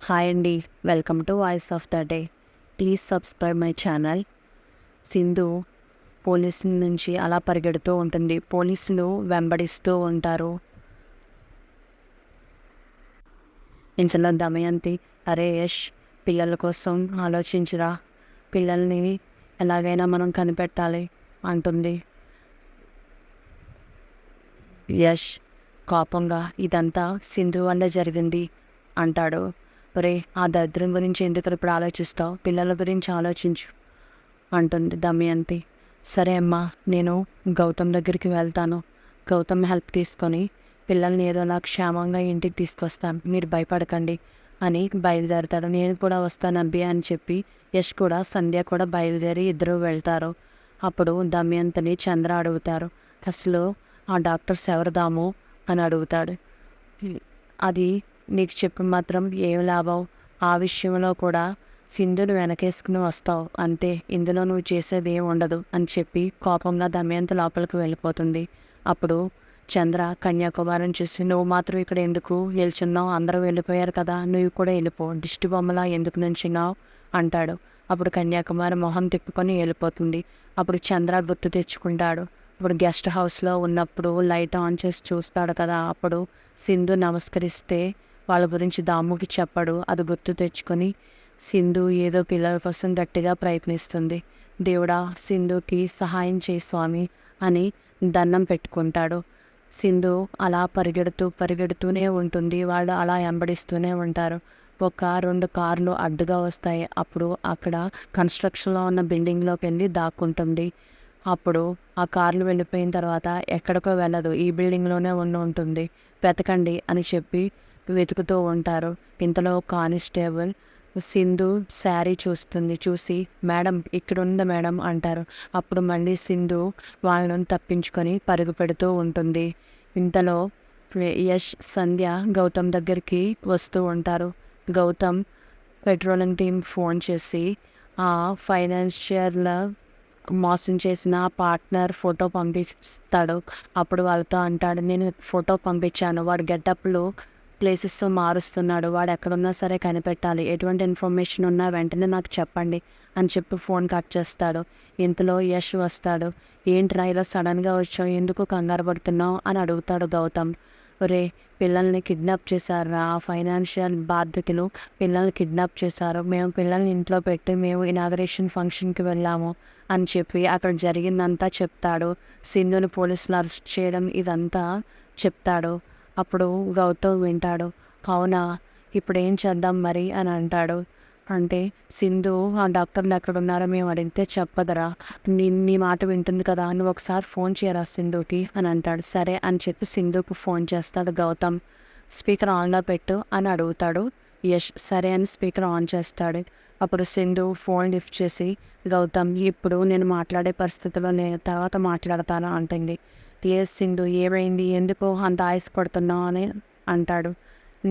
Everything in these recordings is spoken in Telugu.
హాయ్ అండి. Welcome to voice of the day. Please subscribe my channel. Sindhu పోలీసుల నుంచి అలా పరిగెడుతూ ఉంటుంది. పోలీసులు వెంబడిస్తూ ఉంటారు. ఇంతలో దమయంతి, అరే యష్, పిల్లల కోసం ఆలోచించురా, పిల్లల్ని ఎలాగైనా మనం కనిపెట్టాలి అంటుంది. యష్ కోపంగా, ఇదంతా సింధు వల్ల జరిగింది అంటాడు. ఒరే, ఆ దరిద్రం గురించి ఎందుకు ఇప్పుడు ఆలోచిస్తావు, పిల్లల గురించి ఆలోచించు అంటుంది దమయంతి. సరే అమ్మా, నేను గౌతమ్ దగ్గరికి వెళ్తాను. గౌతమ్ హెల్ప్ తీసుకొని పిల్లల్ని ఏదోలా క్షేమంగా ఇంటికి తీసుకొస్తాను, మీరు భయపడకండి అని బయలుదేరతాడు. నేను కూడా వస్తాను అబ్బి అని చెప్పి యష్ కూడా సంధ్య కూడా బయలుదేరి ఇద్దరు వెళ్తారు. అప్పుడు దమయంతిని చంద్ర అడుగుతారు, అసలు ఆ డాక్టర్స్ ఎవరు దాము అని అడుగుతాడు. అది నీకు చెప్పి మాత్రం ఏం లాభం, ఆ విషయంలో కూడా సింధుని వెనకేసుకుని వస్తావు అంతే, ఇందులో నువ్వు చేసేది ఏం ఉండదు అని చెప్పి కోపంగా దమయంతి లోపలికి వెళ్ళిపోతుంది. అప్పుడు చంద్ర కన్యాకుమారిని చూసి, నువ్వు మాత్రం ఇక్కడ ఎందుకు నిల్చున్నావు, అందరూ వెళ్ళిపోయారు కదా, నువ్వు కూడా వెళ్ళిపో, దిష్టి బొమ్మలా ఎందుకు నిల్చున్నావు అంటాడు. అప్పుడు కన్యాకుమారి మొహం తిప్పుకొని వెళ్ళిపోతుంది. అప్పుడు చంద్ర గుర్తు తెచ్చుకుంటాడు. ఇప్పుడు గెస్ట్ హౌస్లో ఉన్నప్పుడు లైట్ ఆన్ చేసి చూస్తాడు కదా, అప్పుడు సింధు నమస్కరిస్తే వాళ్ళ గురించి దాముకి చెప్పడు. అది గుర్తు తెచ్చుకొని సింధు ఏదో పిల్లల కోసం గట్టిగా ప్రయత్నిస్తుంది. దేవుడా, సింధుకి సహాయం చేయి స్వామి అని దండం పెట్టుకుంటాడు. సింధు అలా పరిగెడుతూనే ఉంటుంది. వాళ్ళు అలా వెంబడిస్తూనే ఉంటారు. ఒక 2 కార్లు అడ్డుగా వస్తాయి. అప్పుడు అక్కడ కన్స్ట్రక్షన్లో ఉన్న బిల్డింగ్లోకి వెళ్ళి దాక్కుంటుంది. అప్పుడు ఆ కార్లు వెళ్ళిపోయిన తర్వాత ఎక్కడికో వెళ్ళదు, ఈ బిల్డింగ్లోనే ఉంటుంది. వెతకండి అని చెప్పి వెతుకుతూ ఉంటారు. ఇంతలో కానిస్టేబుల్ సింధు శారీ చూసి, మేడం ఇక్కడ ఉంది మేడం అంటారు. అప్పుడు మళ్ళీ సింధు వాళ్ళను తప్పించుకొని పరుగు పెడుతూ ఉంటుంది. ఇంతలో యష్ సంధ్య గౌతమ్ దగ్గరికి వస్తూ ఉంటారు. గౌతమ్ పెట్రోలింగ్ టీం ఫోన్ చేసి ఆ ఫైనాన్షియల్ మోసం చేసిన పార్ట్నర్ ఫోటో పంపిస్తాడు. అప్పుడు వాళ్ళతో అంటాడు, నేను ఫోటో పంపించాను, వాడు గెటప్లు ప్లేసెస్ మారుస్తున్నాడు, వాడు ఎక్కడున్నా సరే కనిపెట్టాలి, ఎటువంటి ఇన్ఫర్మేషన్ ఉన్నా వెంటనే నాకు చెప్పండి అని చెప్పి ఫోన్ కట్ చేస్తాడు. ఇంతలో యష్ వస్తాడు. ఏంట్రా ఇలా సడన్గా వచ్చావు, ఎందుకు కంగారు పడుతున్నావు అని అడుగుతాడు గౌతమ్. ఒరే, పిల్లల్ని కిడ్నాప్ చేశారా, ఫైనాన్షియల్ బాధ్యతలు పిల్లల్ని కిడ్నాప్ చేశారు, మేము పిల్లల్ని ఇంట్లో పెట్టి మేము ఇనాగరేషన్ ఫంక్షన్కి వెళ్ళాము అని చెప్పి అక్కడ జరిగిందంతా చెప్తాడు. సింధుని పోలీసులు అరెస్ట్ చేయడం ఇదంతా చెప్తాడు. అప్పుడు గౌతమ్ వింటాడు. అవునా, ఇప్పుడు ఏం చేద్దాం మరి అని అంటాడు. అంటే సింధు ఆ డాక్టర్లు ఎక్కడున్నారో మేము అడిగితే చెప్పదరా, నీ మాట వింటుంది కదా, నువ్వు ఒకసారి ఫోన్ చేయరా సింధుకి అని అంటాడు. సరే అని చెప్పి సింధుకు ఫోన్ చేస్తాడు గౌతమ్. స్పీకర్ ఆన్లో పెట్టు అని అడుగుతాడు యష్. సరే అని స్పీకర్ ఆన్ చేస్తాడు. అప్పుడు సింధు ఫోన్ లిఫ్ట్ చేసి, గౌతమ్ ఇప్పుడు నేను మాట్లాడే పరిస్థితిలో నేను తర్వాత మాట్లాడతాను అంటుంది. ఏ సింధు, ఏమైంది, ఎందుకు అంత ఆయాసపడుతున్నావు అని అంటాడు.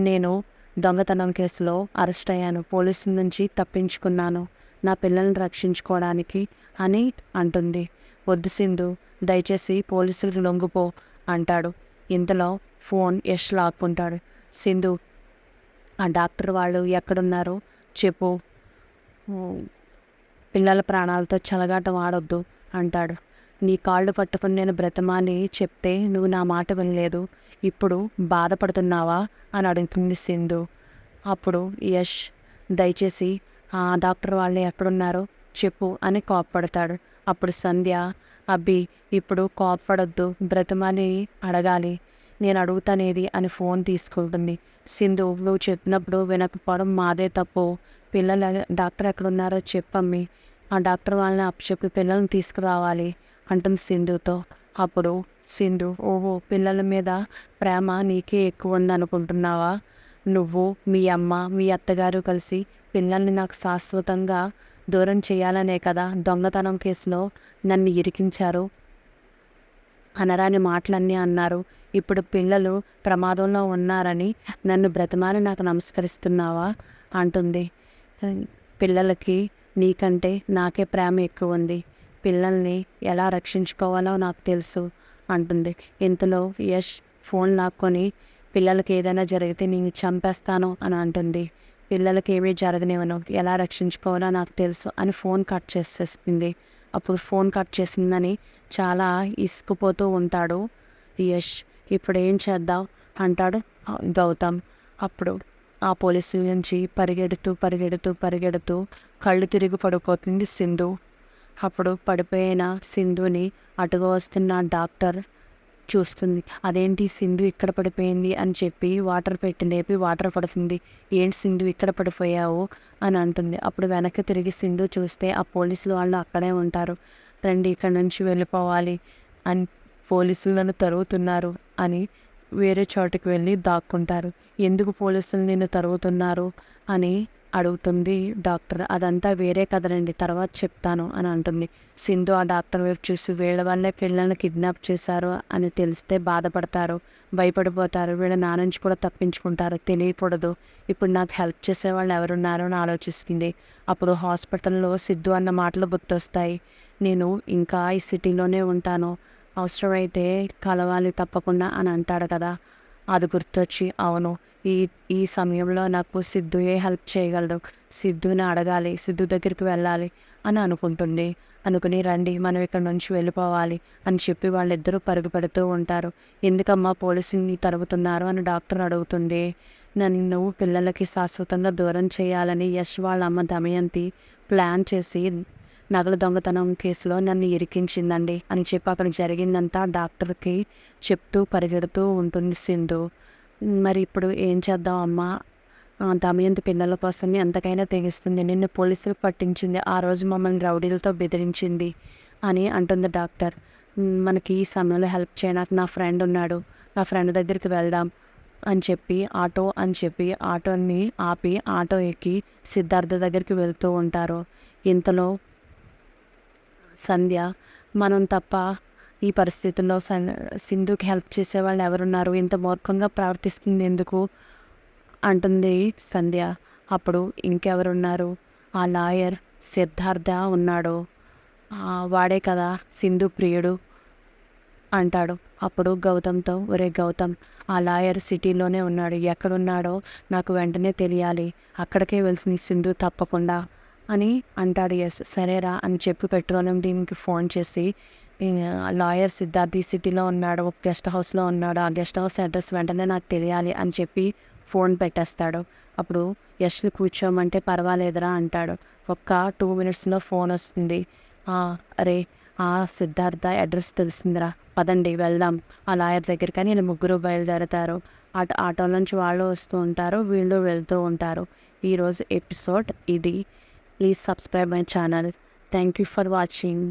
నేను దొంగతనం కేసులో అరెస్ట్ అయ్యాను, పోలీసుల నుంచి తప్పించుకున్నాను నా పిల్లల్ని రక్షించుకోవడానికి అని అంటుంది. వద్దు సింధు, దయచేసి పోలీసులకు లొంగిపో అంటాడు. ఇంతలో ఫోన్ యష్ లాక్కుంటాడు. సింధు, ఆ డాక్టర్ వాళ్ళు ఎక్కడున్నారో చెప్పు, పిల్లల ప్రాణాలతో చెలగాటం ఆడొద్దు అంటాడు. నీ కాళ్ళు పట్టుకుని నేను బ్రతమాని చెప్తే నువ్వు నా మాట వినలేదు, ఇప్పుడు బాధపడుతున్నావా అని అడుగుతుంది సింధు. అప్పుడు యష్, దయచేసి ఆ డాక్టర్ వాళ్ళు ఎక్కడున్నారో చెప్పు అని కోప్పడతాడు. అప్పుడు సంధ్య, అబ్బి ఇప్పుడు కోప్పడొద్దు, బ్రతమాని అడగాలి, నేను అడుగుతానేది అని ఫోన్ తీసుకుంటుంది. సింధు, నువ్వు చెప్పినప్పుడు వినకపోవడం మాదే తప్పు, పిల్లల డాక్టర్ ఎక్కడున్నారో చెప్పమ్మి, ఆ డాక్టర్ వాళ్ళని అప్పచెప్పి పిల్లల్ని తీసుకురావాలి అంటుంది సింధుతో. అప్పుడు సింధు, ఓహో, పిల్లల మీద ప్రేమ నీకే ఎక్కువ ఉందనుకుంటున్నావా, నువ్వు మీ అమ్మ మీ అత్తగారు కలిసి పిల్లల్ని నాకు శాశ్వతంగా దూరం చేయాలనే కదా దొంగతనం కేసులో నన్ను ఇరికించారు, అనరాని మాటలన్నీ అన్నారు, ఇప్పుడు పిల్లలు ప్రమాదంలో ఉన్నారని నన్ను బ్రతిమాని నాకు నమస్కరిస్తున్నావా అంటుంది. పిల్లలకి నీకంటే నాకే ప్రేమ ఎక్కువ ఉంది, పిల్లల్ని ఎలా రక్షించుకోవాలో నాకు తెలుసు అంటుంది. ఇంతలో యష్ ఫోన్ లాక్కొని, పిల్లలకి ఏదైనా జరిగితే నేను చంపేస్తాను అని అంటుంది. పిల్లలకి ఏమీ జరగనివ్వను, ఎలా రక్షించుకోవాలో నాకు తెలుసు అని ఫోన్ కట్ చేసేస్తుంది. అప్పుడు ఫోన్ కట్ చేసిందని చాలా ఇసుకుపోతూ ఉంటాడు యష్. ఇప్పుడు ఏం చేద్దాం అంటాడు గౌతమ్. అప్పుడు ఆ పోలీసుల నుంచి పరిగెడుతూ పరిగెడుతూ పరిగెడుతూ కళ్ళు తిరిగి పడిపోతుంది సింధు. అప్పుడు పడిపోయిన సింధుని అటుగా వస్తున్న డాక్టర్ చూస్తుంది. అదేంటి సింధు ఇక్కడ పడిపోయింది అని చెప్పి వాటర్ పెట్టి లేపి వాటర్ పడుతుంది. ఏంటి సింధు ఇక్కడ పడిపోయావు అని అంటుంది. అప్పుడు వెనక్కి తిరిగి సింధు చూస్తే ఆ పోలీసులు వాళ్ళు అక్కడే ఉంటారు. రండి ఇక్కడ నుంచి వెళ్ళిపోవాలి అని, పోలీసులు నన్ను తరుగుతున్నారు అని వేరే చోటుకి వెళ్ళి దాక్కుంటారు. ఎందుకు పోలీసులు నిన్ను తరుగుతున్నారు అని అడుగుతుంది డాక్టర్. అదంతా వేరే కథనండి, తర్వాత చెప్తాను అని అంటుంది. సింధు ఆ డాక్టర్ వైపు చూసి వీళ్ళ వల్లే పిల్లల్ని కిడ్నాప్ చేశారు అని తెలిస్తే బాధపడతారు, భయపడిపోతారు, వీళ్ళ నాన్న నుంచి కూడా తప్పించుకుంటారు, తెలియకూడదు. ఇప్పుడు నాకు హెల్ప్ చేసే వాళ్ళు ఎవరున్నారో అని ఆలోచిస్తుంది. అప్పుడు హాస్పిటల్లో సిద్ధు అన్న మాటలు గుర్తొస్తాయి. నేను ఇంకా ఈ సిటీలోనే ఉంటాను, అవసరమైతే కలవాలి తప్పకుండా అని అంటాడు కదా. అది గుర్తొచ్చి అవును, ఈ ఈ సమయంలో నాకు సిద్ధుయే హెల్ప్ చేయగలడు, సిద్ధుని అడగాలి, సిద్ధు దగ్గరికి వెళ్ళాలి అని అనుకుంటుంది. అనుకుని రండి మనం ఇక్కడ నుంచి వెళ్ళిపోవాలి అని చెప్పి వాళ్ళిద్దరూ పరుగు పెడుతూ ఉంటారు. ఎందుకమ్మా పోలీసుని తరుగుతున్నారు అని డాక్టర్ అడుగుతుంది. నన్ను పిల్లలకి శాశ్వతంగా దూరం చేయాలని యష్ వాళ్ళ అమ్మ దమయంతి ప్లాన్ చేసి నగల దొంగతనం కేసులో నన్ను ఇరికించిందండి అని చెప్పి అక్కడ జరిగిందంతా డాక్టర్కి చెప్తూ పరిగెడుతూ ఉంటుంది సింధు. మరి ఇప్పుడు ఏం చేద్దాం అమ్మా, దమయంతి పిల్లల కోసం ఎంతకైనా తెగిస్తుంది, నిన్ను పోలీసులకు పట్టించింది, ఆ రోజు మమ్మల్ని రౌడీలతో బెదిరించింది అని అంటుంది డాక్టర్. మనకి ఈ సమయంలో హెల్ప్ చేయడానికి నా ఫ్రెండ్ ఉన్నాడు, నా ఫ్రెండ్ దగ్గరికి వెళ్దాం అని చెప్పి ఆటోని ఆపి ఆటో ఎక్కి సిద్ధార్థ దగ్గరికి వెళ్తూ ఉంటారు. ఇంతలో సంధ్య మనం తప్ప ఈ పరిస్థితుల్లో సింధుకి హెల్ప్ చేసే వాళ్ళు ఎవరున్నారు, ఇంత మూర్ఖంగా ప్రవర్తిస్తుంది ఎందుకు అంటుంది సంధ్య. అప్పుడు ఇంకెవరున్నారు, ఆ లాయర్ సిద్ధార్థ ఉన్నాడు, వాడే కదా సింధు ప్రియుడు అంటాడు. అప్పుడు గౌతమ్తో, ఒరే గౌతమ్, ఆ లాయర్ సిటీలోనే ఉన్నాడు, ఎక్కడున్నాడో నాకు వెంటనే తెలియాలి, అక్కడికే వెళ్తుంది సింధు తప్పకుండా అని అంటాడు. ఎస్ సరేరా అని చెప్పి పెట్రోలియం టీంకి ఫోన్ చేసి లాయర్ సిద్ధార్థ్ ఈ సిటీలో ఉన్నాడు, ఒక గెస్ట్ హౌస్లో ఉన్నాడు, ఆ గెస్ట్ హౌస్ అడ్రస్ వెంటనే నాకు తెలియాలి అని చెప్పి ఫోన్ పెట్టేస్తాడు. అప్పుడు యష్ని కూర్చోమంటే పర్వాలేదురా అంటాడు. ఒక్క 2 minutesలో ఫోన్ వస్తుంది. అరే ఆ సిద్ధార్థ అడ్రస్ తెలిసిందిరా, పదండి వెళ్దాం ఆ లాయర్ దగ్గరికి అని వీళ్ళు ముగ్గురు బయలుదేరతారు. ఆటో నుంచి వాళ్ళు వస్తూ ఉంటారు, వీళ్ళు వెళ్తూ ఉంటారు. ఈరోజు ఎపిసోడ్ ఇది. Please subscribe my channel. Thank you for watching.